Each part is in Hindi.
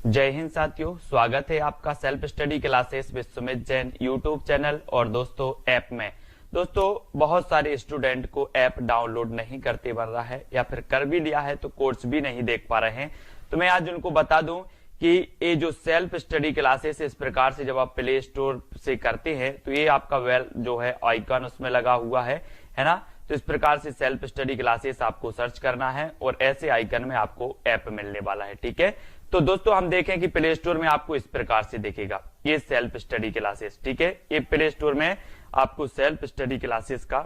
जय हिंद साथियों, स्वागत है आपका self study classes with Sumit Jain YouTube channel और दोस्तों ऐप में। दोस्तों बहुत सारे स्टूडेंट को ऐप डाउनलोड नहीं करते बन रहा है या फिर कर भी लिया है तो कोर्स भी नहीं देख पा रहे हैं। तो मैं आज उनको बता दूं कि ये जो सेल्फ स्टडी क्लासेस इस प्रकार से जब आप प्ले स्टोर से करते हैं तो ये आपका वेल जो है आइकन उसमें लगा हुआ है ना। तो इस प्रकार से सेल्फ स्टडी क्लासेस आपको सर्च करना है और ऐसे आइकन में आपको ऐप मिलने वाला है। ठीक है, तो दोस्तों हम देखें कि प्ले स्टोर में आपको इस प्रकार से दिखेगा ये सेल्फ स्टडी क्लासेस। ठीक है, ये प्ले स्टोर में आपको सेल्फ स्टडी क्लासेस का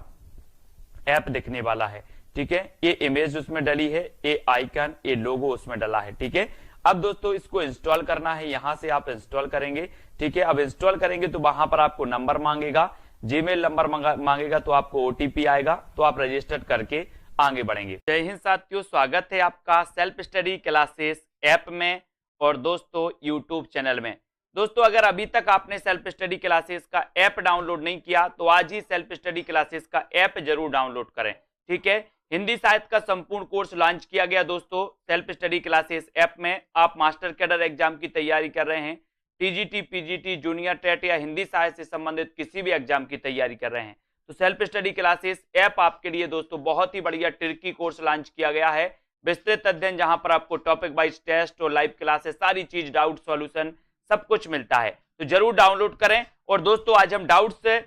ऐप दिखने वाला है। ठीक है, ये इमेज उसमें डली है, ये आइकन, ये लोगो उसमें डला है। ठीक है, अब दोस्तों इसको इंस्टॉल करना है, यहां से आप इंस्टॉल करेंगे। ठीक है, अब इंस्टॉल करेंगे तो वहां पर आपको नंबर मांगेगा, जीमेल नंबर मांगेगा, तो आपको ओटीपी आएगा, तो आप रजिस्टर करके आगे बढ़ेंगे। जय हिंद साथियों, स्वागत है आपका सेल्फ स्टडी क्लासेस ऐप में और दोस्तों यूट्यूब चैनल में। दोस्तों अगर अभी तक आपने सेल्फ स्टडी क्लासेस का ऐप डाउनलोड नहीं किया तो आज ही सेल्फ स्टडी क्लासेस का ऐप जरूर डाउनलोड करें। ठीक है, हिंदी साहित्य का संपूर्ण कोर्स लॉन्च किया गया दोस्तों सेल्फ स्टडी क्लासेस ऐप में। आप मास्टर कैडर एग्जाम की तैयारी कर रहे हैं, टीजीटी, पीजीटी, जूनियर टेट या हिंदी साहित्य से संबंधित किसी भी एग्जाम की तैयारी कर रहे हैं तो सेल्फ स्टडी क्लासेस ऐप आपके लिए दोस्तों बहुत ही बढ़िया ट्रिकी कोर्स लॉन्च किया गया है। विस्तृत अध्ययन जहां पर आपको टॉपिक वाइज टेस्ट और लाइव क्लासेस सारी चीज, डाउट सॉल्यूशन सब कुछ मिलता है, तो जरूर डाउनलोड करें। और दोस्तों आज हम डाउट से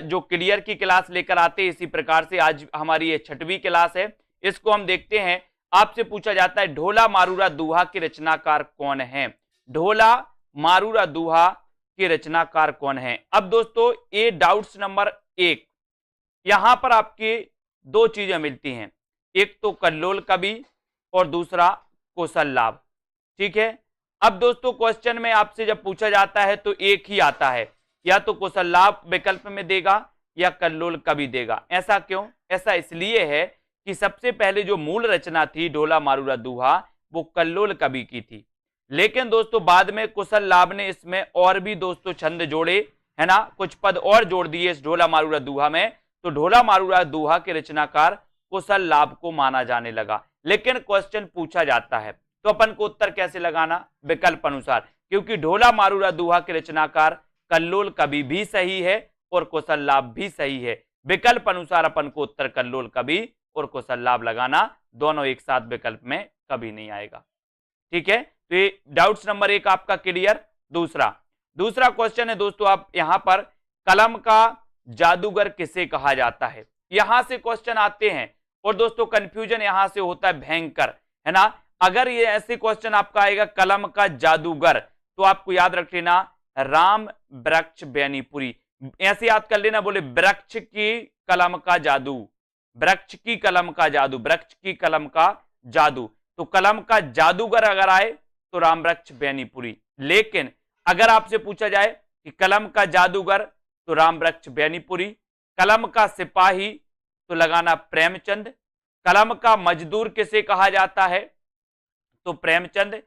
जो क्लियर की क्लास लेकर आते हैं, इसी प्रकार से आज हमारी ये 6वीं क्लास है। इसको हम देखते हैं। आपसे पूछा जाता है ढोला मारूरा दोहा के रचनाकार कौन है। ढोला मारूरा दोहा के रचनाकार कौन है। अब दोस्तों ये डाउट्स नंबर 1, यहां पर आपकी दो चीजें मिलती हैं, एक तो कल्लोल कवि और दूसरा कौशल लाभ। ठीक है, अब दोस्तों क्वेश्चन में आपसे जब पूछा जाता है तो एक ही आता है, या तो कौशल लाभ विकल्प में देगा या कल्लोल कवि देगा। ऐसा क्यों? ऐसा इसलिए है कि सबसे पहले जो मूल रचना थी ढोला मारूरा दोहा वो कल्लोल कवि की थी, लेकिन दोस्तों बाद में कौशल लाभ ने इसमें और भी दोस्तों छंद जोड़े, है ना, कुछ पद और जोड़ दिए इस ढोला मारूरा दोहा में, तो ढोला मारूरा दोहा के रचनाकार कौशल लाभ को माना जाने लगा। लेकिन क्वेश्चन पूछा जाता है तो अपन को उत्तर कैसे लगाना? विकल्प अनुसार, क्योंकि ढोला मारूरा दोहा के रचनाकार कल्लोल कवि भी सही है और कौशल लाभ भी सही है। विकल्प अनुसार अपन को उत्तर कल्लोल कवि और कौशल लाभ लगाना, दोनों एक साथ विकल्प में कभी नहीं आएगा। ठीक है, तो ये डाउट्स नंबर 1 आपका क्लियर। दूसरा क्वेश्चन है दोस्तों, आप यहां पर कलम का जादूगर किसे कहा जाता है, यहां से क्वेश्चन आते हैं और दोस्तों कंफ्यूजन यहां से होता है भयंकर, है ना। अगर ये ऐसे क्वेश्चन आपका आएगा कलम का जादूगर तो आपको याद रख लेना राम वृक्ष बेनीपुरी, ऐसे याद कर लेना, बोले वृक्ष की कलम का जादू, वृक्ष की कलम का जादू, वृक्ष की कलम का जादू, तो कलम का जादूगर अगर आए तो राम वृक्ष बेनीपुरी। लेकिन अगर आपसे पूछा जाए कि कलम का जादूगर तो राम वृक्ष बेनीपुरी, कलम का सिपाही तो लगाना प्रेमचंद, कलम का मजदूर किसे कहा जाता है तो प्रेमचंद,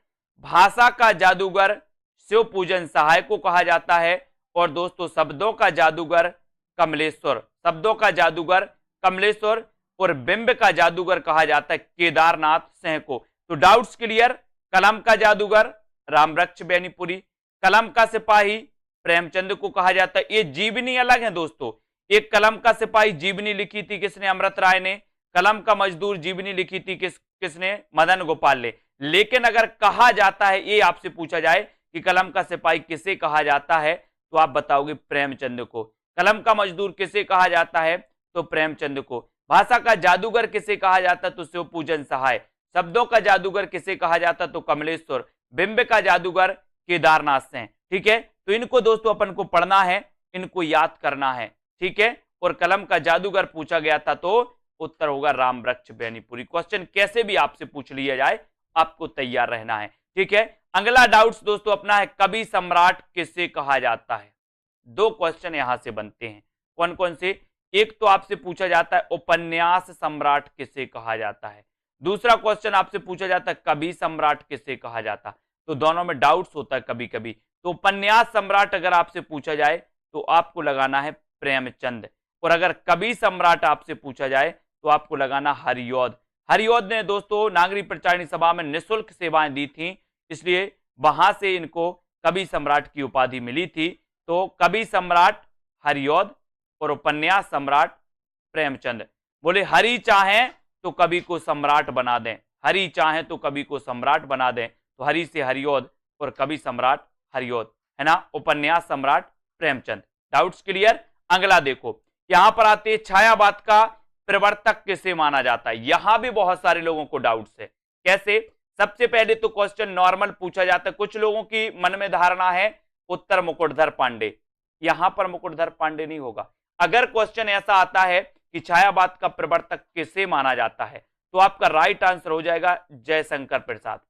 भाषा का जादूगर शिव पूजन सहाय को कहा जाता है, और दोस्तों शब्दों का जादूगर कमलेश्वर, शब्दों का जादूगर कमलेश्वर, और बिंब का जादूगर कहा जाता है केदारनाथ सिंह को। तो डाउट्स क्लियर, कलम का जादूगर रामवृक्ष बेनीपुरी, कलम का सिपाही प्रेमचंद को कहा जाता है। ये जीवनी अलग है दोस्तों, एक कलम का सिपाही जीवनी लिखी थी किसने? अमृत राय ने। कलम का मजदूर जीवनी लिखी थी किसने? मदन गोपाल ने। लेकिन अगर कहा जाता है, ये आपसे पूछा जाए कि कलम का सिपाही किसे कहा जाता है तो आप बताओगे प्रेमचंद को। कलम का मजदूर किसे कहा जाता है तो प्रेमचंद को। भाषा का जादूगर किसे कहा जाता तो शिव पूजन सहाय, शब्दों का जादूगर किसे कहा जाता तो कमलेश्वर, बिंब का जादूगर केदारनाथ सिंह। ठीक है, तो इनको दोस्तों अपन को पढ़ना है, इनको याद करना है। ठीक है, और कलम का जादूगर पूछा गया था तो उत्तर होगा राम वृक्ष बेनीपुरी। क्वेश्चन कैसे भी आपसे पूछ लिया जाए आपको तैयार रहना है। ठीक है, अगला डाउट्स दोस्तों अपना है कवि सम्राट किसे कहा जाता है। दो क्वेश्चन यहां से बनते हैं, कौन कौन से? एक तो आपसे पूछा जाता है उपन्यास सम्राट किसे कहा जाता है, दूसरा क्वेश्चन आपसे पूछा जाता है कवि सम्राट किसे कहा जाता है। तो दोनों में डाउट्स होता है कभी कभी। तो उपन्यास सम्राट अगर आपसे पूछा जाए तो आपको लगाना है प्रेमचंद, और अगर कवि सम्राट आपसे पूछा जाए तो आपको लगाना हरिऔध। हरिऔध ने दोस्तों नागरिक प्रचारिणी सभा में निःशुल्क सेवाएं दी थी, इसलिए वहां से इनको कवि सम्राट की उपाधि मिली थी। तो कवि सम्राट हरिऔध और उपन्यास सम्राट प्रेमचंद। बोले हरि चाहे तो कवि को सम्राट बना दें, हरि चाहे तो कवि को सम्राट बना दें, तो हरि से हरिऔध और कवि सम्राट हरिऔध, है ना, उपन्यास सम्राट प्रेमचंद। Doubts clear? अगला देखो, यहां पर आते छायावाद का प्रवर्तक किसे माना जाता है। यहां भी बहुत सारे लोगों को डाउट्स है। कैसे? सबसे पहले तो क्वेश्चन नॉर्मल पूछा जाता है। कुछ लोगों की मन में धारणा है उत्तर मुकुटधर पांडे, यहां पर मुकुटधर पांडे नहीं होगा। अगर क्वेश्चन ऐसा आता है कि छायावाद का प्रवर्तक किसे माना जाता है, तो आपका राइट आंसर हो जाएगा जयशंकर प्रसाद।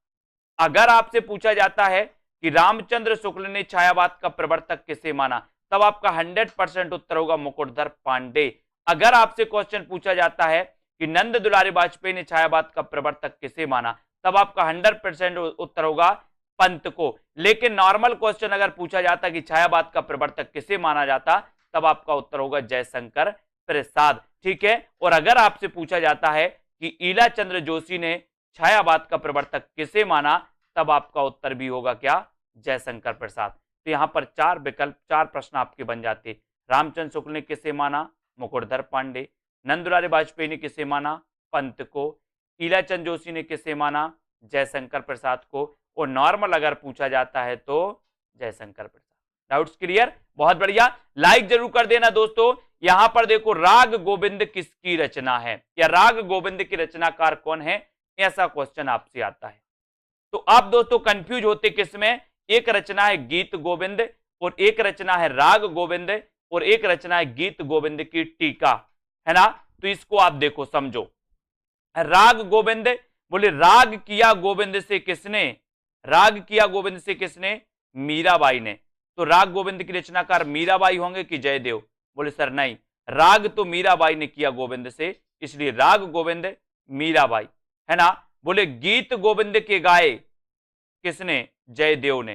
अगर आपसे पूछा जाता है कि रामचंद्र शुक्ल ने छायावाद का प्रवर्तक किसे माना, तब आपका 100% उत्तर होगा मुकुटधर पांडे। अगर आपसे क्वेश्चन पूछा जाता है कि नंद दुलारी वाजपेयी ने छायावाद का प्रवर्तक किसे माना, तब आपका 100% उत्तर होगा पंत को। लेकिन नॉर्मल क्वेश्चन अगर पूछा जाता कि छायावाद का प्रवर्तक किसे माना जाता, तब आपका उत्तर होगा जयशंकर प्रसाद। ठीक है। और अगर आपसे पूछा जाता है कि ईला चंद्र जोशी ने छायावाद का प्रवर्तक किसे माना, तब आपका उत्तर भी होगा क्या? जयशंकर प्रसाद। तो यहां पर 4 विकल्प, 4 प्रश्न आपके बन जाते। रामचंद्र शुक्ल ने किसे माना? मुकुटधर पांडे। नंद दुलारी वाजपेयी ने किसे माना? पंत को। ईलाचंद जोशी ने किसे माना? जयशंकर प्रसाद को। और नॉर्मल अगर पूछा जाता है तो जयशंकर प्रसाद। Doubts clear? बहुत बढ़िया, लाइक जरूर कर देना दोस्तों। यहां पर देखो, राग गोविंद किसकी रचना है, या राग गोविंद की रचनाकार कौन है, ऐसा क्वेश्चन आपसे आता है। तो आप दोस्तों कंफ्यूज होते किसमें? एक रचना है गीत गोविंद, और एक रचना है राग गोविंद, और एक रचना है गीत गोविंद की टीका, है ना। तो इसको आप देखो, समझो। राग गोविंद, बोले राग किया गोविंद से किसने? राग किया गोविंद से किसने? मीराबाई ने। तो राग गोविंद की रचनाकार मीराबाई होंगे कि जयदेव? बोले सर नहीं, राग तो मीराबाई ने किया गोविंद से, इसलिए राग गोविंद मीराबाई, है ना। बोले गीत गोविंद के गाए किसने? जयदेव ने,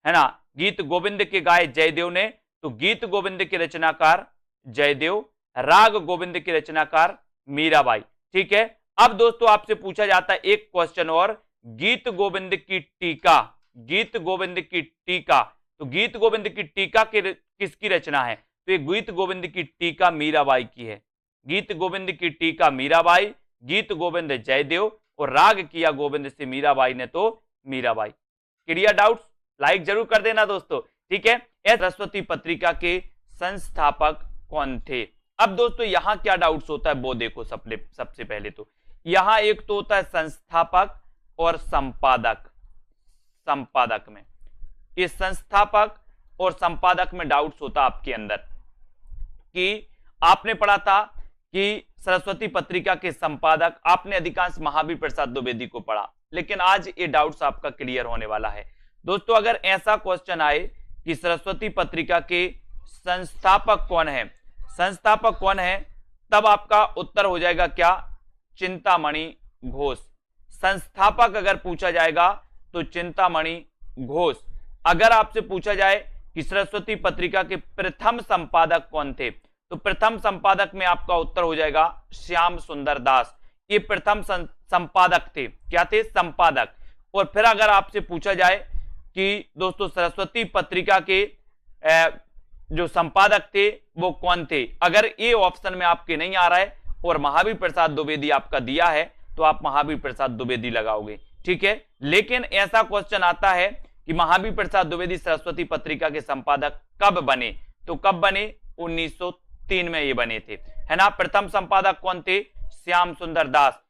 है ना। गीत गोविंद के गाए जयदेव ने, तो गीत गोविंद के रचनाकार जयदेव, राग गोविंद के रचनाकार मीराबाई। ठीक है। अब दोस्तों आपसे पूछा जाता है एक क्वेश्चन और, गीत गोविंद की टीका, गीत गोविंद की टीका, तो गीत गोविंद की टीका किसकी रचना है? तो ये गीत गोविंद की टीका मीराबाई की है। गीत गोविंद की टीका मीराबाई, गीत गोविंद जयदेव, और राग किया गोविंद से मीराबाई ने, तो मीराबाई। Clear doubts? लाइक जरूर कर देना दोस्तों। ठीक है। सरस्वती पत्रिका के संस्थापक कौन थे? अब दोस्तों यहां क्या डाउट्स होता है वो देखो। सबसे पहले तो यहां एक तो होता है संस्थापक और संपादक। संपादक में, इस संस्थापक और संपादक में डाउट्स होता आपके अंदर कि आपने पढ़ा था कि सरस्वती पत्रिका के संपादक आपने अधिकांश महावीर प्रसाद द्विवेदी को पढ़ा, लेकिन आज ये डाउट्स आपका क्लियर होने वाला है दोस्तों। अगर ऐसा क्वेश्चन आए कि सरस्वती पत्रिका के संस्थापक कौन है, संस्थापक कौन है, तब आपका उत्तर हो जाएगा क्या? चिंतामणि घोष। संस्थापक अगर पूछा जाएगा तो चिंतामणि घोष। अगर आपसे पूछा जाए कि सरस्वती पत्रिका के प्रथम संपादक कौन थे, तो प्रथम संपादक में आपका उत्तर हो जाएगा श्याम सुंदर दास। ये प्रथम संपादक थे। क्या थे? संपादक। और फिर अगर आपसे पूछा जाए कि दोस्तों सरस्वती पत्रिका के जो संपादक थे वो कौन थे, अगर ये ऑप्शन में आपके नहीं आ रहा है और महावीर प्रसाद द्विवेदी आपका दिया है, तो आप महावीर प्रसाद द्विवेदी लगाओगे। ठीक है। लेकिन ऐसा क्वेश्चन आता है कि महावीर प्रसाद द्विवेदी सरस्वती पत्रिका के संपादक कब बने, तो कब बने? 1903 में ये बने थे, है ना। प्रथम संपादक कौन थे? श्याम सुंदर दास।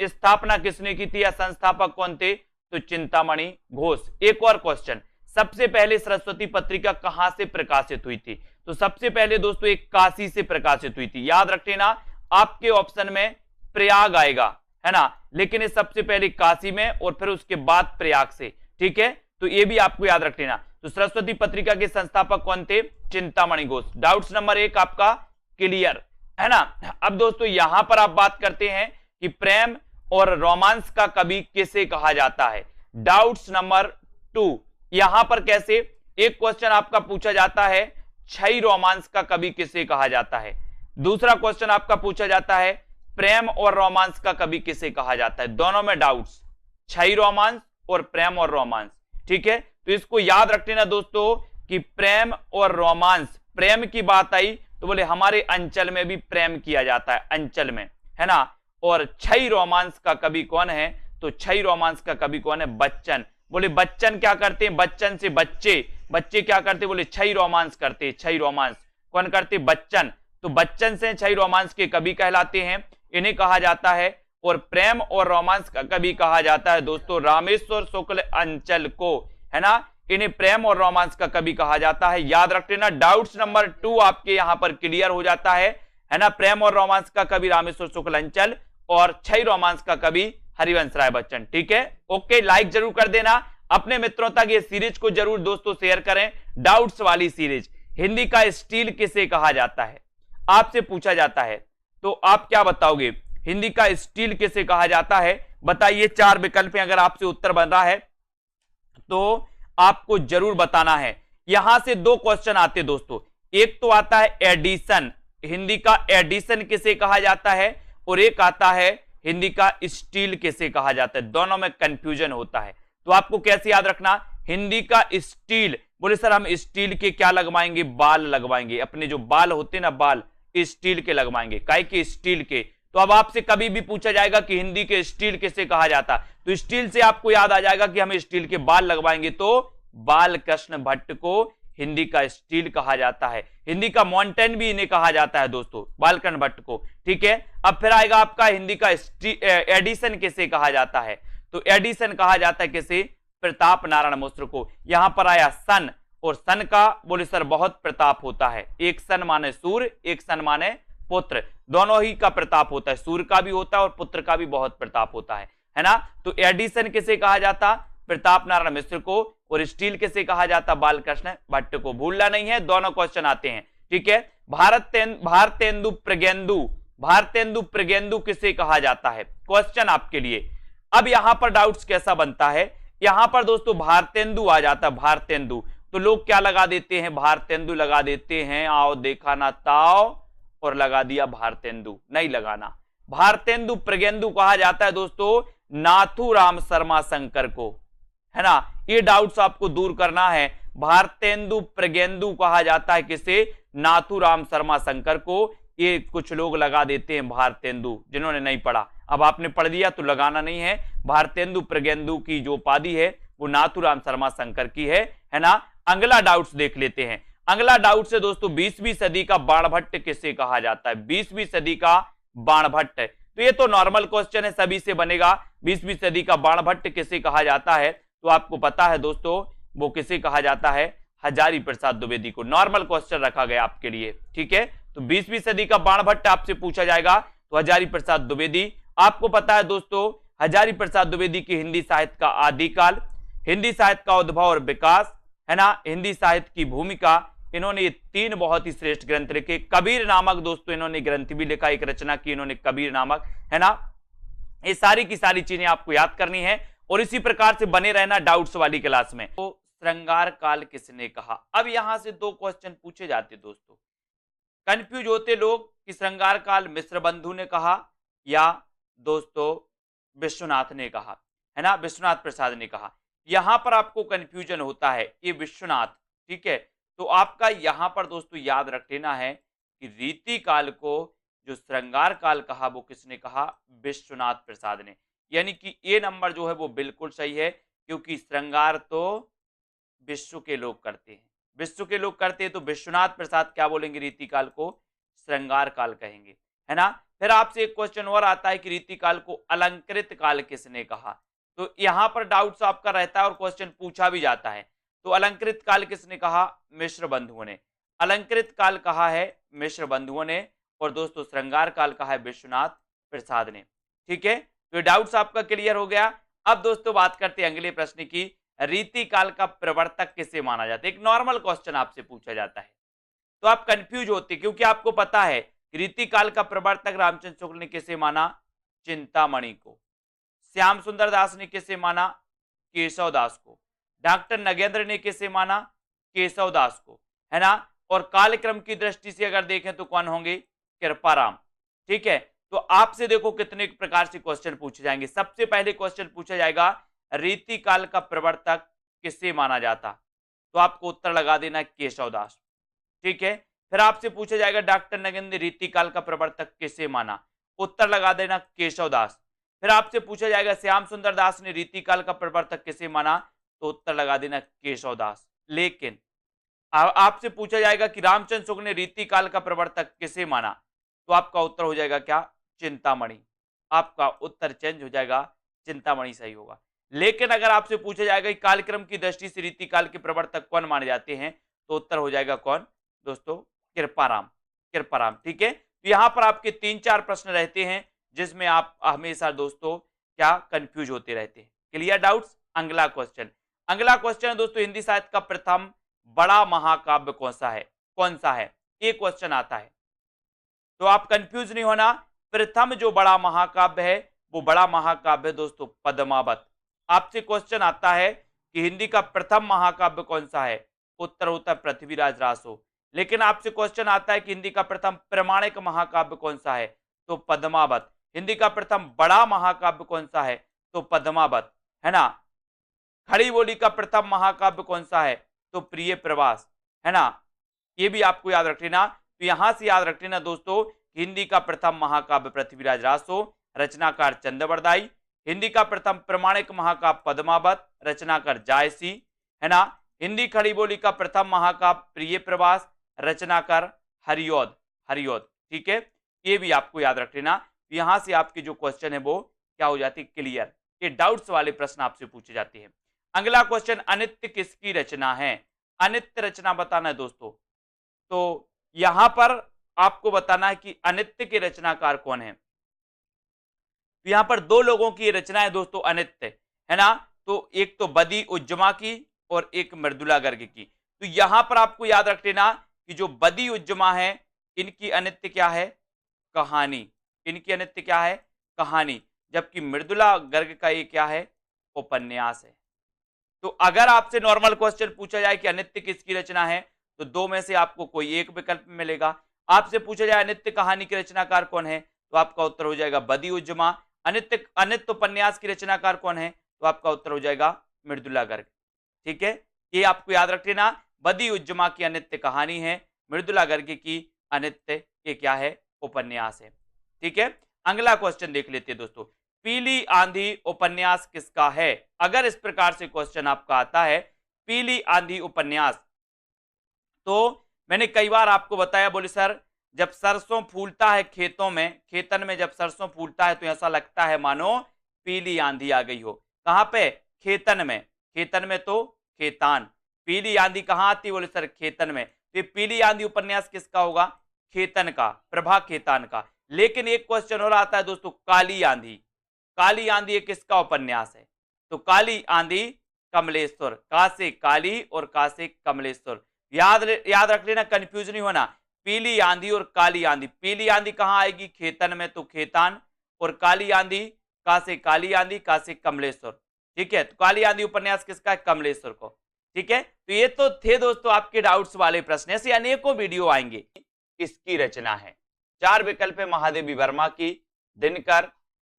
स्थापना किसने की थी या संस्थापक कौन थे? तो चिंतामणि घोष। एक और क्वेश्चन, सबसे पहले सरस्वती पत्रिका कहां से प्रकाशित हुई थी? तो सबसे पहले दोस्तों एक काशी से प्रकाशित हुई थी। याद रखना, आपके ऑप्शन में प्रयाग आएगा, है ना, लेकिन ये सबसे पहले काशी में और फिर उसके बाद प्रयाग से। ठीक है। तो ये भी आपको याद रख लेना। तो सरस्वती पत्रिका के संस्थापक कौन थे? चिंतामणि घोष। डाउट्स नंबर 1 आपका क्लियर, है ना। अब दोस्तों यहां पर आप बात करते हैं कि प्रेम और रोमांस का कवि किसे कहा जाता है। डाउट्स नंबर 2, यहां पर कैसे? एक क्वेश्चन आपका पूछा जाता है छई रोमांस का कवि किसे कहा जाता है। दूसरा क्वेश्चन आपका पूछा जाता है प्रेम और रोमांस का कवि किसे कहा जाता है। दोनों में डाउट्स, छई रोमांस और प्रेम और रोमांस, ठीक है, तो इसको याद रख लेना दोस्तों कि प्रेम और रोमांस, प्रेम की बात आई तो बोले हमारे अंचल में भी प्रेम किया जाता है, अंचल में, है ना। और छई रोमांस का कवि कौन है, तो छई रोमांस का कवि कौन है, बच्चन। बोले बच्चन क्या करते हैं, बच्चन से बच्चे, बच्चे क्या करते, बोले छई रोमांस करते, छई रोमांस कौन करते, बच्चन। तो बच्चन से छई रोमांस के कवि कहलाते हैं, इन्हें कहा जाता है। और प्रेम और रोमांस का कवि कहा जाता है दोस्तों रामेश्वर शुक्ल अंचल को, है ना। इन्हें प्रेम और रोमांस का कवि कहा जाता है, याद रख लेना। डाउट्स नंबर 2 आपके यहां पर क्लियर हो जाता है ना। प्रेम और रोमांस का कवि रामेश्वर शुक्ल अंचल और छई रोमांस का कवि हरिवंश राय बच्चन, ठीक है। ओके, लाइक जरूर कर देना, अपने मित्रों तक ये सीरीज को जरूर दोस्तों शेयर करें। डाउट्स वाली सीरीज, हिंदी का स्टील किसे कहा जाता है, आपसे पूछा जाता है, तो आप क्या बताओगे, हिंदी का स्टील किसे कहा जाता है, बताइए। 4 विकल्प हैं, अगर आपसे उत्तर बन रहा है तो आपको जरूर बताना है। यहां से 2 क्वेश्चन आते दोस्तों, एक तो आता है एडिशन, हिंदी का एडिशन किसे कहा जाता है, और एक आता है हिंदी का स्टील किसे कहा जाता है, दोनों में कंफ्यूजन होता है। तो आपको कैसे याद रखना, हिंदी का स्टील, बोले सर हम स्टील के क्या लगवाएंगे, बाल लगवाएंगे, अपने जो बाल होते ना बाल स्टील के लगवाएंगे, काय के, स्टील के। तो अब आपसे कभी भी पूछा जाएगा कि हिंदी के स्टील किसे कहा जाता, तो स्टील से आपको याद आ जाएगा कि हम स्टील के बाल लगवाएंगे, तो बाल कृष्ण भट्ट को हिंदी का स्टील कहा जाता है। हिंदी का माउंटेन भी इन्हें कहा जाता है दोस्तों, बालकृष्ण भट्ट को, ठीक है। अब फिर आएगा आपका हिंदी का एडिशन किसे कहा जाता है, तो एडिशन कहा जाता है किसे, प्रताप नारायण मिश्र को। यहां पर आया सन, और सन का बोले सर बहुत प्रताप होता है, एक सन माने सूर्य, एक सन माने पुत्र, दोनों ही का प्रताप होता है, सूर्य का भी होता है और पुत्र का भी बहुत प्रताप होता है ना। तो एडिशन किसे कहा जाता, प्रताप नारायण मिश्र को, और स्टील किसे कहा जाता, बालकृष्ण भट्ट को। भूलना नहीं है, दोनों क्वेश्चन आते हैं, ठीक है। भारतेंदु प्रगेंदु, भारतेंदु प्रगेंदु किसे कहा जाता है, क्वेश्चन आपके लिए। अब यहां पर डाउट्स कैसा बनता है, यहां पर दोस्तों भारतेंदु आ जाता है, भारतेंदु, तो लोग क्या लगा देते हैं, भारतेंदु लगा देते हैं, आओ देखा ना ताओ, और लगा दिया भारतेंदु, नहीं लगाना। भारतेंदु प्रगेंदु कहा जाता है दोस्तों नाथूराम शर्मा शंकर को, है ना। ये डाउट्स आपको दूर करना है। भारतेंदु प्रगेंदु कहा जाता है किसे, नाथूराम शर्मा शंकर को। ये कुछ लोग लगा देते हैं भारतेंदु, जिन्होंने नहीं पढ़ा, अब आपने पढ़ दिया तो लगाना नहीं है। भारतेंदु प्रगेंदु की जो उपाधि है वो नाथूराम शर्मा शंकर की है ना। अगला डाउट्स देख लेते हैं। अगला डाउट है दोस्तों 20वीं सदी का बाणभट्ट किसे कहा जाता है, 20वीं सदी का बाणभट्ट। तो ये तो नॉर्मल क्वेश्चन है, सभी से बनेगा। 20वीं सदी का बाणभट्ट किसे कहा जाता है, तो आपको पता है दोस्तों वो किसे कहा जाता है, हजारी प्रसाद द्विवेदी को। नॉर्मल क्वेश्चन रखा गया आपके लिए, ठीक है। तो 20वीं सदी का बाणभट्ट आपसे पूछा जाएगा तो हजारी प्रसाद द्विवेदी। आपको पता है दोस्तों हजारी प्रसाद द्विवेदी की हिंदी साहित्य का आदिकाल, हिंदी साहित्य का उद्भव और विकास, है ना, हिंदी साहित्य की भूमिका, इन्होंने ये 3 बहुत ही श्रेष्ठ ग्रंथ लिखे। कबीर नामक दोस्तों इन्होंने ग्रंथ भी लिखा, एक रचना की इन्होंने कबीर नामक, है ना। ये सारी की सारी चीजें आपको याद करनी है और इसी प्रकार से बने रहना डाउट्स वाली क्लास में। तो श्रृंगार काल किसने कहा, अब यहां से 2 क्वेश्चन पूछे जाते दोस्तों, कंफ्यूज होते लोग कि श्रृंगार काल मिश्र बंधु ने कहा या दोस्तों विश्वनाथ ने कहा, है ना, विश्वनाथ प्रसाद ने कहा। यहां पर आपको कंफ्यूजन होता है, ये विश्वनाथ, ठीक है। तो आपका यहां पर दोस्तों याद रख लेना है कि रीति काल को जो श्रृंगार काल कहा वो किसने कहा, विश्वनाथ प्रसाद ने। यानी कि ये नंबर जो है वो बिल्कुल सही है, क्योंकि श्रृंगार तो विश्व के लोग करते हैं, विश्व के लोग करते हैं, तो विश्वनाथ प्रसाद क्या बोलेंगे, रीति काल को श्रृंगार काल कहेंगे, है ना। फिर आपसे एक क्वेश्चन और आता है कि रीति काल को अलंकृत काल किसने कहा, तो यहां पर डाउट्स आपका रहता है और क्वेश्चन पूछा भी जाता है। तो अलंकृत काल किसने कहा, मिश्र बंधुओं ने। अलंकृत काल कहा है मिश्र बंधुओं ने, और दोस्तों श्रृंगार काल कहा है विश्वनाथ प्रसाद ने, ठीक है। तो डाउट्स आपका क्लियर हो गया। अब दोस्तों बात करते हैं अगले प्रश्न की, रीति काल का प्रवर्तक किसे माना जाता है। एक नॉर्मल क्वेश्चन आपसे पूछा जाता है तो आप कंफ्यूज होते, क्योंकि आपको पता है रीति काल का प्रवर्तक रामचंद्र शुक्ल ने किसे माना, चिंतामणि को। श्याम सुंदर दास ने किसे माना, केशव दास को। डॉक्टर नगेंद्र ने किसे माना, केशव दास को, है ना। और कालक्रम की दृष्टि से अगर देखें तो कौन होंगे, कृपाराम, ठीक है। तो आपसे देखो कितने प्रकार से क्वेश्चन पूछे जाएंगे। सबसे पहले क्वेश्चन पूछा जाएगा रीति काल का प्रवर्तक किसे माना जाता, तो आपको उत्तर लगा देना केशवदास। ठीक है, फिर आपसे पूछा जाएगा डॉक्टर नगिन ने रीतिकाल का प्रवर्तक किसे माना, उत्तर लगा देना केशवदास। फिर आपसे पूछा जाएगा श्याम सुंदर दास ने रीतिकाल का प्रवर्तक किसे माना, तो उत्तर लगा देना केशवदास। लेकिन आपसे पूछा जाएगा कि रामचंद्र शुक्ल ने रीतिकाल का प्रवर्तक किसे माना, तो आपका उत्तर हो जाएगा क्या, चिंतामणि। आपका उत्तर चेंज हो जाएगा, चिंतामणि सही होगा। लेकिन अगर आपसे पूछा जाएगा कि कालक्रम की दृष्टि से रीतिकाल के प्रवर्तक कौन माने जाते हैं, तो उत्तर हो जाएगा कौन दोस्तों, कृपाराम। कृपाराम। ठीक है, तो यहां पर आपके 3-4 प्रश्न रहते हैं जिसमें आप हमेशा दोस्तों क्या कंफ्यूज होते रहते हैं। Clear doubts. अगला क्वेश्चन, अगला क्वेश्चन है दोस्तों हिंदी साहित्य का प्रथम बड़ा महाकाव्य कौन सा है, कौन सा है, ये क्वेश्चन आता है। तो आप कंफ्यूज नहीं होना, प्रथम जो बड़ा महाकाव्य है वो बड़ा महाकाव्य दोस्तों पद्मावत। आपसे क्वेश्चन आता है कि हिंदी का प्रथम महाकाव्य कौन सा है, उत्तर होता है पृथ्वीराज रासो। लेकिन आपसे क्वेश्चन आता है कि हिंदी का प्रथम प्रमाणिक महाकाव्य कौन सा है, तो पद्मावत। हिंदी का प्रथम बड़ा महाकाव्य कौन सा है, तो पद्मावत, है ना। खड़ी बोली का प्रथम महाकाव्य कौन सा है, तो प्रिय प्रवास, है ना। ये भी आपको याद रख लेना। तो यहां से याद रख लेना दोस्तों, हिंदी का प्रथम महाकाव्य पृथ्वीराज रासो, रचनाकार चंद्रवरदाई। हिंदी का प्रथम प्रमाणिक महाकाव्य पद्मावत, रचनाकार जायसी, है ना। हिंदी खड़ी बोली का प्रथम महाकाव्य प्रिय प्रवास, रचनाकार हरिऔध, हरिऔध। ठीक है, ये भी आपको याद रख लेना। यहां से आपके जो क्वेश्चन है वो क्या हो जाती है, क्लियर। ये डाउट्स वाले प्रश्न आपसे पूछे जाते हैं। अगला क्वेश्चन, अनित्य किसकी रचना है, अनित्य रचना बताना है दोस्तों। तो यहां पर आपको बताना है कि अनित्य के रचनाकार कौन है। तो यहां पर दो लोगों की रचना है दोस्तों अनित्य, है ना। तो एक तो बदी उज्जमा की और एक मृदुला गर्ग की। तो यहां पर आपको याद रख लेना कि जो बदी उज्जमा है इनकी अनित्य क्या है, कहानी। इनकी अनित्य क्या है, कहानी। जबकि मृदुला गर्ग का ये क्या है, उपन्यास है। तो अगर आपसे नॉर्मल क्वेश्चन पूछा जाए कि अनित्य किसकी रचना है, तो दो में से आपको कोई एक विकल्प मिलेगा। आपसे पूछा जाए अनित्य कहानी के रचनाकार कौन है, तो आपका उत्तर हो जाएगा बदी उज्जमा। अनित्य अनित्य उपन्यास की रचनाकार कौन है, तो आपका उत्तर हो जाएगा मृदुला गर्ग। ठीक है, ये आपको याद रख लेना। बदी उज्जमा की अनित्य कहानी है, मृदुला गर्ग की अनित्य ये क्या है, उपन्यास है। ठीक है, अगला क्वेश्चन देख लेते हैं दोस्तों, पीली आंधी उपन्यास किसका है। अगर इस प्रकार से क्वेश्चन आपका आता है पीली आंधी उपन्यास, तो मैंने कई बार आपको बताया, बोले सर जब सरसों फूलता है खेतों में, खेतन में जब सरसों फूलता है तो ऐसा लगता है मानो पीली आंधी आ गई हो। कहां पे, खेतन में। खेतन में तो खेतान, पीली आंधी कहां आती, बोले सर खेतन में। तो पीली आंधी उपन्यास किसका होगा, खेतन का, प्रभा खेतान का। लेकिन एक क्वेश्चन और आता है दोस्तों, काली आंधी। काली आंधी ये किसका उपन्यास है, तो काली आंधी कमलेश्वर। का से काली और का से कमलेश्वर। याद रख लेना, कंफ्यूज नहीं होना। पीली आंधी और काली आंधी, पीली आंधी कहां आएगी, खेतन में तो खेतान, और काली आंधी का से काली आंधी, का से कमलेश्वर। ठीक है, तो काली आंधी उपन्यास किसका है, कमलेश्वर को। ठीक है, तो ये तो थे दोस्तों आपके डाउट्स वाले प्रश्न। ऐसे अनेकों वीडियो आएंगे। इसकी रचना है, 4 विकल्प है, महादेवी वर्मा की, दिनकर,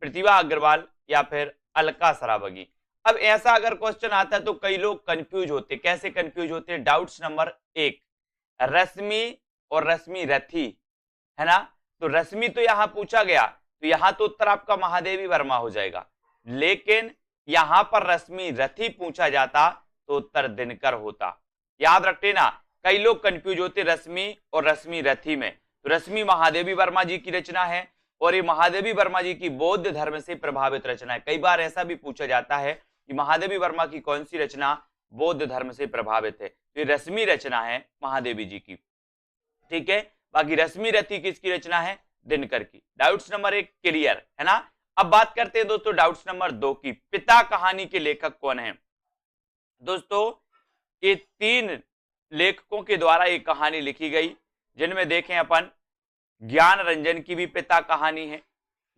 प्रतिभा अग्रवाल या फिर अलका सरावगी। अब ऐसा अगर क्वेश्चन आता है तो कई लोग कंफ्यूज होते। कैसे कंफ्यूज होते, डाउट्स नंबर 1, रश्मि और रश्मि रथी, है ना। तो रश्मि तो यहां पूछा गया, तो यहां तो उत्तर आपका महादेवी वर्मा हो जाएगा। लेकिन यहां पर रश्मि रथी पूछा जाता तो उत्तर दिनकर होता। याद रख लेना, कई लोग कंफ्यूज होते रश्मि और रश्मि रथी में। तो रश्मि महादेवी वर्मा जी की रचना है और ये महादेवी वर्मा जी की बौद्ध धर्म से प्रभावित रचना है। कई बार ऐसा भी पूछा जाता है कि महादेवी वर्मा की कौन सी रचना बौद्ध धर्म से प्रभावित है, तो ये रश्मि रचना है महादेवी जी की। ठीक है, बाकी रश्मि रथी किसकी रचना है, दिनकर की। डाउट्स नंबर 1 क्लियर है ना। अब बात करते हैं दोस्तों डाउट्स नंबर 2 की, पिता कहानी के लेखक कौन है। दोस्तों ये 3 लेखकों के द्वारा एक कहानी लिखी गई, जिनमें देखें अपन ज्ञान रंजन की भी पिता कहानी है,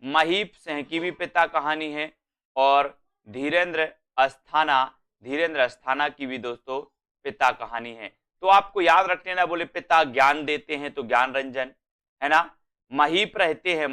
महीप सिंह की भी पिता कहानी है, और धीरेन्द्र अस्थाना की भी दोस्तों पिता कहानी है। तो आपको याद रख लेना, बोले पिता ज्ञान देते हैं तो ज्ञान रंजन, है ना। महीप रहते हैं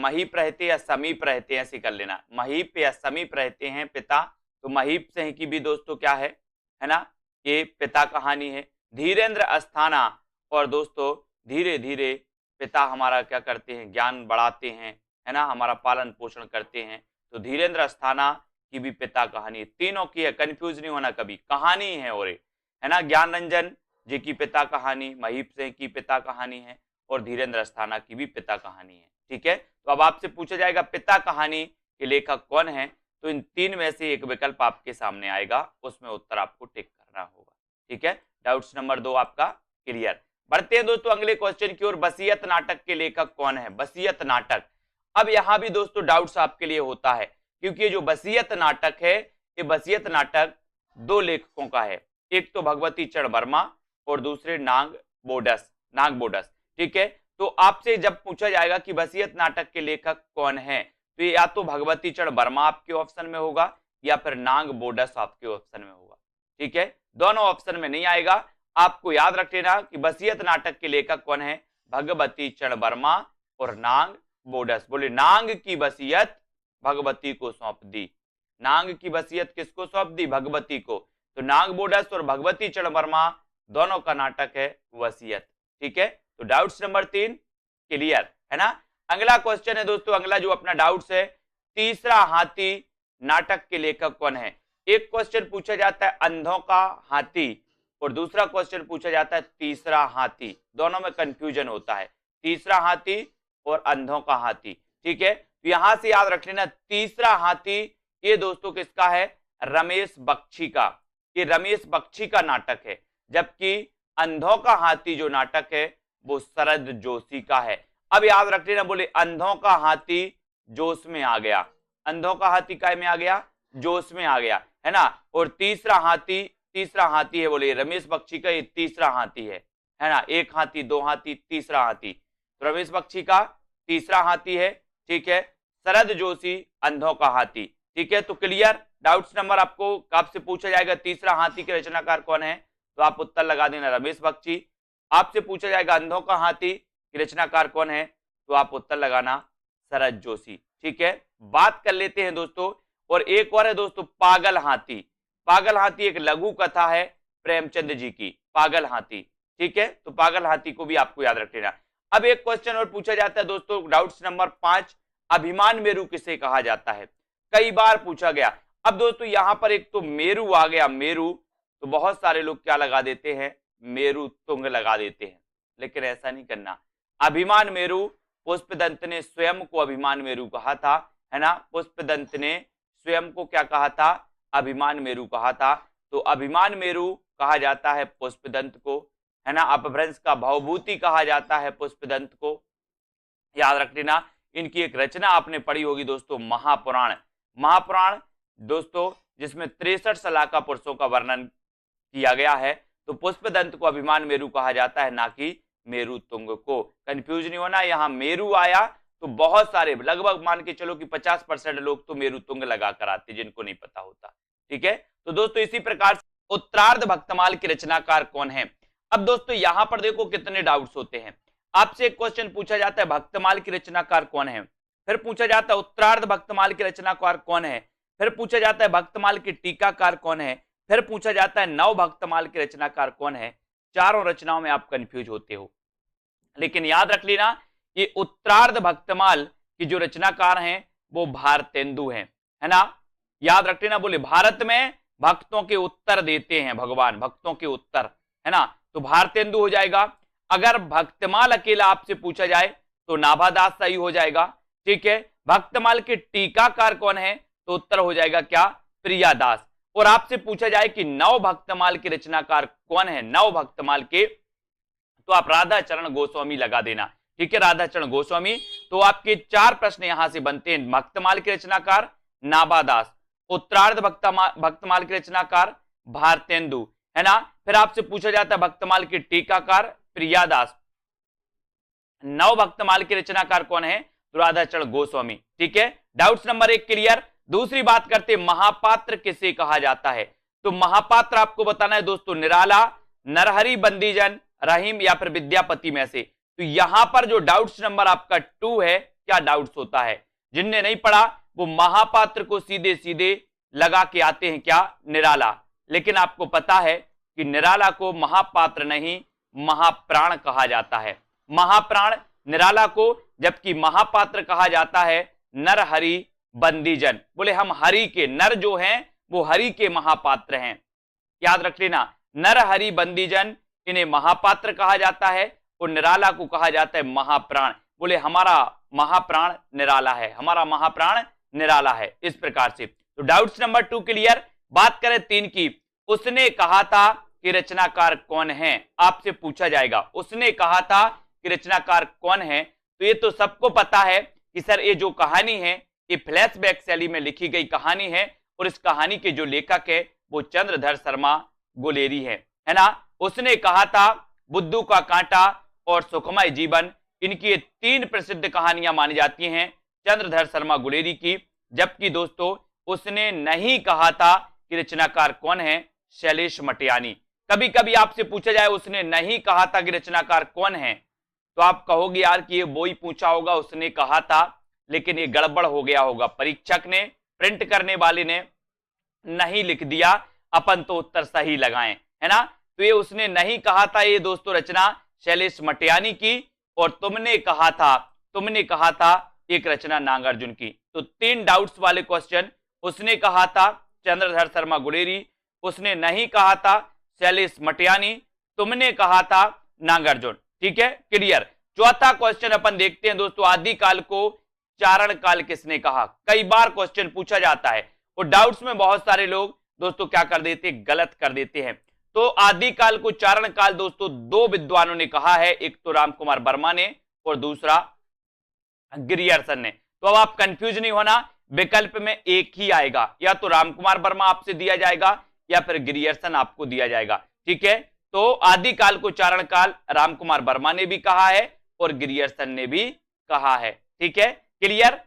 या समीप रहते हैं, ऐसे कर लेना, महीप या समीप रहते हैं पिता, तो महीप सिंह की भी दोस्तों क्या है ना, ये पिता कहानी है। धीरेन्द्र अस्थाना, और दोस्तों धीरे धीरे पिता हमारा क्या करते हैं, ज्ञान बढ़ाते हैं, है ना, हमारा पालन पोषण करते हैं। तो धीरेन्द्र अस्थाना की भी पिता कहानी है। तीनों की है, कंफ्यूज नहीं होना कभी, कहानी है और है ना। ज्ञान रंजन जी की पिता कहानी, महीप सिंह की पिता कहानी है, और धीरेन्द्र अस्थाना की भी पिता कहानी है। ठीक है, तो अब आपसे पूछा जाएगा पिता कहानी के लेखक कौन है, तो इन तीन में से एक विकल्प आपके सामने आएगा, उसमें उत्तर आपको टिक करना होगा। ठीक है, डाउट्स नंबर 2 आपका क्लियर। बढ़ते हैं दोस्तों अगले क्वेश्चन की ओर। वसीयत नाटक के लेखक कौन है? वसीयत नाटक। अब यहां भी दोस्तों डाउट्स आपके लिए होता है, क्योंकि ये जो वसीयत नाटक है, ये वसीयत नाटक दो लेखकों का है, एक तो भगवती चरण वर्मा और दूसरे नाग बोडस। ठीक है, तो आपसे जब पूछा जाएगा कि वसीयत नाटक के लेखक कौन है, तो ये या तो भगवती चरण वर्मा आपके ऑप्शन में होगा या फिर नाग बोडस आपके ऑप्शन में होगा। ठीक है, दोनों ऑप्शन में नहीं आएगा। आपको याद रख लेना कि वसीयत नाटक के लेखक कौन है, भगवती चरण वर्मा और नाग बोडस। बोले नाग की वसीयत भगवती को सौंप दी। नाग की वसीयत किसको सौंप दी? भगवती को। तो नाग बोडस और भगवती चरण वर्मा दोनों का नाटक है वसीयत। ठीक है, तो डाउट्स नंबर 3 क्लियर है ना। अगला क्वेश्चन है दोस्तों, अगला जो अपना डाउट्स है, तीसरा हाथी नाटक के लेखक कौन है? एक क्वेश्चन पूछा जाता है अंधों का हाथी और दूसरा क्वेश्चन पूछा जाता है तीसरा हाथी। दोनों में कंफ्यूजन होता है, तीसरा हाथी और अंधों का हाथी। ठीक है, तो यहां से याद रख लेना, तीसरा हाथी ये दोस्तों किसका है? रमेश बख्शी का। ये रमेश बख्शी का नाटक है, जबकि अंधों का हाथी जो नाटक है वो शरद जोशी का है। अब याद रख लेना, बोले अंधों का हाथी जोश में आ गया, अंधों का हाथी काय में आ गया? जोश में आ गया, है ना। और तीसरा हाथी है, बोले रमेश बख्शी का ये तीसरा हाथी है ना। एक हाथी, दो हाथी, तीसरा हाथी, तो रमेश बख्शी का तीसरा हाथी है। ठीक है, शरद जोशी अंधों का हाथी। ठीक है, तो क्लियर। डाउट्स नंबर आपसे पूछा जाएगा तीसरा हाथी के रचनाकार कौन है, तो आप उत्तर लगा देना रमेश बख्शी। आपसे पूछा जाएगा अंधों का हाथी की रचनाकार कौन है, तो आप उत्तर लगाना शरद जोशी। ठीक है, बात कर लेते हैं दोस्तों, और एक और है दोस्तों पागल हाथी। पागल हाथी एक लघु कथा है प्रेमचंद जी की, पागल हाथी। ठीक है, तो पागल हाथी को भी आपको याद रख लेना। अब एक क्वेश्चन और पूछा जाता है दोस्तों, डाउट्स नंबर 5, अभिमान मेरु किसे कहा जाता है? कई बार पूछा गया। अब दोस्तों यहां पर एक तो मेरु आ गया, मेरु, तो बहुत सारे लोग क्या लगा देते हैं? मेरु तुंग लगा देते हैं, लेकिन ऐसा नहीं करना। अभिमान मेरु, पुष्पदंत ने स्वयं को अभिमान मेरु कहा था, है ना। पुष्पदंत ने स्वयं को क्या कहा था? अभिमान मेरु कहा था। तो अभिमान मेरु कहा जाता है पुष्पदंत को, है ना। अपभ्रंश का भवभूति कहा जाता है पुष्पदंत को, याद रख लेना। इनकी एक रचना आपने पढ़ी होगी दोस्तों, महापुराण दोस्तों, जिसमें 63 सलाका पुरुषों का वर्णन किया गया है। तो पुष्पदंत को अभिमान मेरु कहा जाता है, ना कि मेरु तुंग को। कंफ्यूज नहीं होना, यहाँ मेरु आया तो बहुत सारे, लगभग मान के चलो कि 50% लोग तो मेरु तुंग लगा कर आते, जिनको नहीं पता होता। ठीक है, तो दोस्तों इसी प्रकार से उत्तरार्ध भक्तमाल के रचनाकार कौन है? अब दोस्तों यहां पर देखो कितने डाउट्स होते हैं। आपसे एक क्वेश्चन पूछा जाता है भक्तमाल की रचनाकार कौन है, फिर पूछा जाता है उत्तरार्ध भक्तमाल के रचनाकार कौन है, फिर पूछा जाता है भक्तमाल के टीकाकार कौन है, फिर पूछा जाता है नव भक्तमाल के रचनाकार कौन है। चारों रचनाओं में आप कंफ्यूज होते हो, लेकिन याद रख लेना ये उत्तरार्ध भक्तमाल की जो रचनाकार हैं वो भारतेंदु हैं, है ना। याद रख लेना, बोले भारत में भक्तों के उत्तर देते हैं भगवान, भक्तों के उत्तर, है ना, तो भारतेंदु हो जाएगा। अगर भक्तमाल अकेला आपसे पूछा जाए तो नाभादास सही हो जाएगा। ठीक है, भक्तमाल के टीकाकार कौन है, तो उत्तर हो जाएगा क्या? प्रियादास। और आपसे पूछा जाए कि नव भक्तमाल के रचनाकार कौन है, नव भक्तमाल के, तो आप राधा चरण गोस्वामी लगा देना। ठीक है, राधा चरण गोस्वामी। तो आपके 4 प्रश्न यहां से बनते हैं। भक्तमाल के रचनाकार नाभादास, उत्तरार्ध भक्तमाल के रचनाकार भारतेंदु, है ना। फिर आपसे पूछा जाता है भक्तमाल के टीकाकार प्रियादास, नव भक्तमाल के रचनाकार कौन है, तो राधा चरण गोस्वामी। ठीक है, डाउट्स नंबर 1 क्लियर। दूसरी बात करते, महापात्र किसे कहा जाता है? तो महापात्र आपको बताना है दोस्तों, निराला, नरहरि बंदीजन, रहीम या फिर विद्यापति में से। तो यहां पर जो डाउट्स नंबर आपका 2 है, क्या डाउट्स होता है? जिनने नहीं पढ़ा वो महापात्र को सीधे सीधे लगा के आते हैं क्या? निराला। लेकिन आपको पता है कि निराला को महापात्र नहीं महाप्राण कहा जाता है। महाप्राण निराला को, जबकि महापात्र कहा जाता है नर हरि बंदीजन। बोले हम हरि के, नर जो हैं वो हरि के महापात्र हैं, याद रख लेना। नर हरि बंदीजन इन्हें महापात्र कहा जाता है और निराला को कहा जाता है महाप्राण। बोले हमारा महाप्राण निराला है, हमारा महाप्राण निराला है। इस प्रकार से तो डाउट्स नंबर 2 क्लियर। बात करें 3 की, उसने कहा था कि रचनाकार कौन है, आपसे पूछा जाएगा उसने कहा था कि रचनाकार कौन है। तो ये तो सबको पता है कि सर ये जो कहानी है ये फ्लैशबैक शैली में लिखी गई कहानी है और इस कहानी के जो लेखक है वो चंद्रधर शर्मा गुलेरी है ना। उसने कहा था, बुद्धू का कांटा और सुखमय जीवन, इनकी ये 3 प्रसिद्ध कहानियां मानी जाती हैं चंद्रधर शर्मा गुलेरी की। जबकि दोस्तों उसने नहीं कहा था कि रचनाकार कौन है, शैलेश मटियानी। कभी कभी आपसे पूछा जाए उसने नहीं कहा था कि रचनाकार कौन है, तो आप कहोगे यार कि ये वो ही पूछा होगा, उसने कहा था, लेकिन ये गड़बड़ हो गया होगा, परीक्षक ने, प्रिंट करने वाले ने नहीं लिख दिया, अपन तो उत्तर सही लगाएं, है ना। तो ये उसने नहीं कहा था, ये दोस्तों रचना शैलेश मटियानी की, और तुमने कहा था एक रचना नागार्जुन की। तो 3 डाउट्स वाले क्वेश्चन, उसने कहा था चंद्रधर शर्मा गुलेरी, उसने नहीं कहा था शैलेश मटियानी, तुमने कहा था नागार्जुन। ठीक है, क्लियर। चौथा क्वेश्चन अपन देखते हैं दोस्तों, आदिकाल को चारण काल किसने कहा। कई बार क्वेश्चन पूछा जाता है और डाउट्स में बहुत सारे लोग दोस्तों क्या कर देते हैं, गलत कर देते हैं। तो आदिकाल को चारण काल दोस्तों 2 विद्वानों ने कहा है, एक तो रामकुमार वर्मा ने और दूसरा गिरियर्सन ने। तो अब आप कंफ्यूज नहीं होना, विकल्प में एक ही आएगा, या तो रामकुमार वर्मा आपसे दिया जाएगा या फिर गिरियर्सन आपको दिया जाएगा। ठीक है, तो आदिकाल को चारण काल रामकुमार वर्मा ने भी कहा है और गिरियर्सन ने भी कहा है। ठीक है, क्लियर।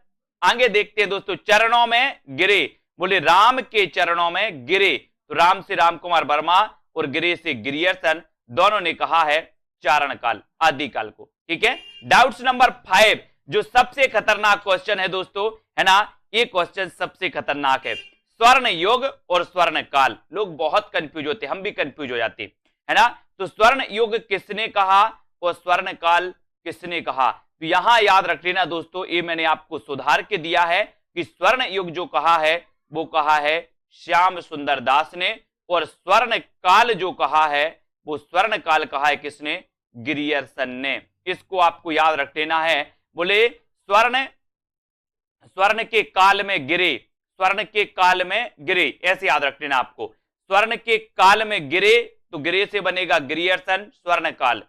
आगे देखते हैं दोस्तों, चरणों में गिरे, बोले राम के चरणों में गिरे, तो राम से रामकुमार वर्मा और गिरे से गिरियर्सन, दोनों ने कहा है चारण काल, आदिकाल को। ठीक है, डाउट्स नंबर 5, जो सबसे खतरनाक क्वेश्चन है दोस्तों, है ना, ये क्वेश्चन सबसे खतरनाक है। स्वर्ण युग और स्वर्ण काल, लोग बहुत कंफ्यूज होते हैं, हम भी कंफ्यूज हो जाते हैं, है ना। तो स्वर्ण युग किसने कहा और स्वर्ण काल किसने कहा, तो यहां याद रख लेना दोस्तों, ये मैंने आपको सुधार के दिया है कि स्वर्ण युग जो कहा है वो कहा है श्याम सुंदर दास ने, और स्वर्ण काल जो कहा है वो स्वर्ण काल कहा है किसने, गिरियर्सन ने। इसको आपको याद रख लेना है। बोले स्वर्ण के काल में गिरे, स्वर्ण के काल में गिरे, ऐसे याद रख लेना आपको। स्वर्ण के काल में गिरे, तो गिरे से बनेगा गिरियर्सन स्वर्ण काल,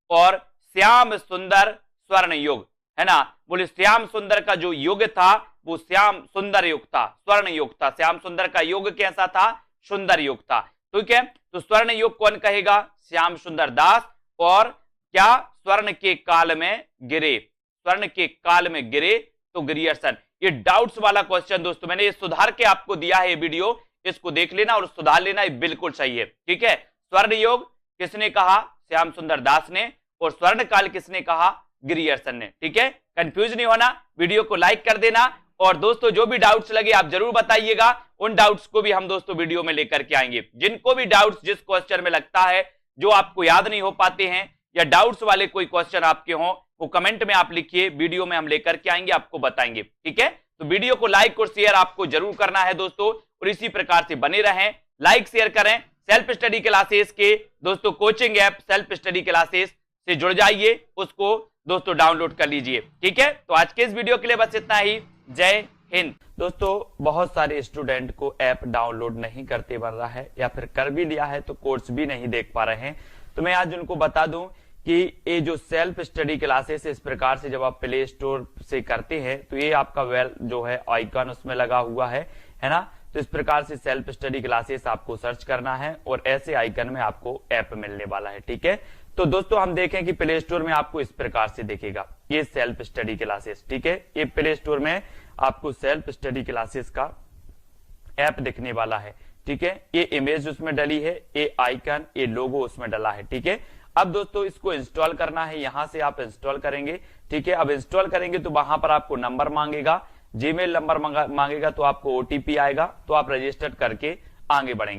और श्याम सुंदर स्वर्ण युग, है ना। बोले श्याम सुंदर का जो युग था वो श्याम सुंदर युग था, स्वर्ण युग था। श्याम सुंदर का युग कैसा था, सुंदर युग था। ठीक है, तो स्वर्ण युग कौन कहेगा, श्याम सुंदर दास। और क्या, स्वर्ण के काल में गिरे, स्वर्ण के काल में गिरे तो गिरियर्सन। ये डाउट्स वाला क्वेश्चन दोस्तों मैंने ये सुधार के आपको दिया है, ये वीडियो इसको देख लेना और सुधार लेना, ये बिल्कुल सही है। ठीक है, स्वर्ण युग किसने कहा, श्याम सुंदर दास ने, और स्वर्ण काल किसने कहा, गिरियर्सन ने। ठीक है, कंफ्यूज नहीं होना, वीडियो को लाइक कर देना, और दोस्तों जो भी डाउट्स लगे आप जरूर बताइएगा, उन डाउट्स को भी हम दोस्तों वीडियो में लेकर के आएंगे। जिनको भी डाउट्स जिस क्वेश्चन में लगता है जो आपको याद नहीं हो पाते हैं, या डाउट्स वाले कोई क्वेश्चन आपके हों, वो कमेंट में आप लिखिए, वीडियो में हम लेकर के आएंगे, आपको बताएंगे। ठीक है, तो वीडियो को लाइक और शेयर आपको जरूर करना है दोस्तों, और इसी प्रकार से बने रहें, लाइक शेयर करें। सेल्फ स्टडी क्लासेस के दोस्तों coaching app self study classes से जुड़ जाइए, उसको दोस्तों डाउनलोड कर लीजिए। ठीक है, तो आज के इस वीडियो के लिए बस इतना ही। जय हिंद। दोस्तों बहुत सारे स्टूडेंट को ऐप डाउनलोड नहीं करते बन रहा है, या फिर कर भी लिया है तो कोर्स भी नहीं देख पा रहे हैं। तो मैं आज उनको बता दूं कि ये जो सेल्फ स्टडी क्लासेस इस प्रकार से जब आप प्ले स्टोर से करते हैं तो ये आपका वेल जो है आइकन उसमें लगा हुआ है ना। तो इस प्रकार से सेल्फ स्टडी क्लासेस आपको सर्च करना है और ऐसे आइकन में आपको ऐप मिलने वाला है। ठीक है, तो दोस्तों हम देखें कि प्ले स्टोर में आपको इस प्रकार से दिखेगा ये सेल्फ स्टडी क्लासेस। ठीक है, ये प्ले स्टोर में आपको सेल्फ स्टडी क्लासेस का ऐप दिखने वाला है। ठीक है, ये इमेज उसमें डली है, ये आइकन, ये लोगो उसमें डला है। ठीक है, अब दोस्तों इसको इंस्टॉल करना है, यहां से आप इंस्टॉल करेंगे। ठीक है, अब इंस्टॉल करेंगे तो वहां पर आपको नंबर मांगेगा, जीमेल नंबर मांगेगा, तो आपको ओटीपी आएगा, तो आप रजिस्टर करके आगे बढ़ेंगे।